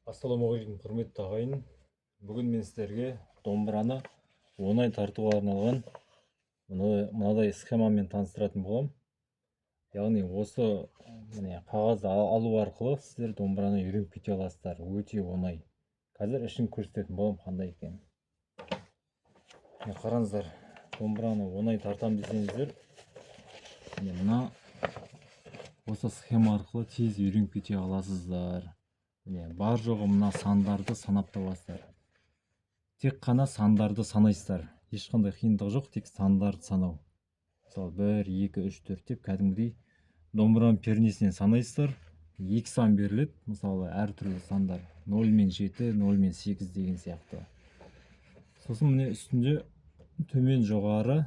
Ассалаумағалейкум, құрметті ағайын. Бүгін мен сіздерге домбыраны оңай тартуға арналған мынадай схемамен таныстыратын боламын. Яғни осы қағаз алу арқылы сіздер домбыраны үйреніп кете аласыздар. Өте оңай. Қазір ішін көрсететін боламын, қандай екен. Қараңыздар, домбыраны оңай тартам десеңіздер, мына осы схема арқылы тез үйреніп кете аласыздар. Бар жоғы мына сандарды санап табасыздар. Тек қана сандарды санайсыздар. Ешқандай қиындық жоқ, тек сандарды санау. Мысалы 1, 2, 3, 4 деп кәдімгідей домбыраның пернесінен санайсыздар. 2 сан беріледі, мысалы әртүрлі сандар 0 мен 7, 0 мен 8 деген сияқты. Сосын міне үстінде төмен жоғары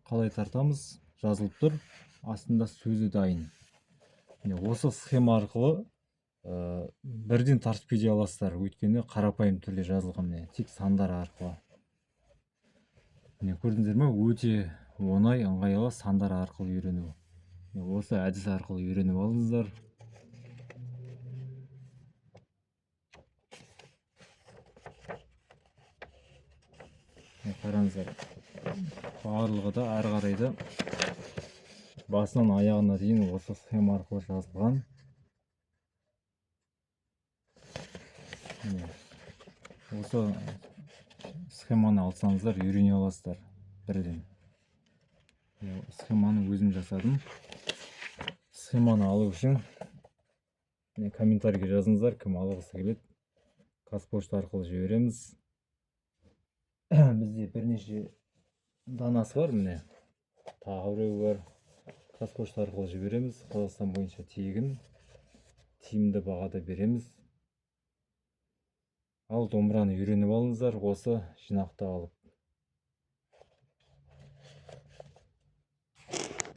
қалай тартамыз жазылып тұр, астында сөзі дайын. Осы схема арқылы бірден тартып кете аласыздар, өйткені қарапайым түрде жазылған, тек сандар арқылы. Көрдіңіздер ме, өте оңай, ыңғайлы сандар арқылы үйрену. Осы әдіс арқылы үйреніп алыңыздар. Қараңыздар, барлығы да әрі қарай да басынан аяғына дейін осы схема арқылы жазылған. Осы схеманы алсаңыздар үйрене аласыздар бірден. Схеманы өзім жасадым. Схеманы алу үшін комментарийге жазыңыздар, кім алғысы келеді. Қазпошта арқылы жібереміз. Бізде бірнеше данасы бар, міне тағы біреуі бар. Қазпошта арқылы жібереміз. Қазақстан бойынша тегін, тиімді бағада береміз. Ал домбыраны үйреніп алыңыздар, осы жинақты алып.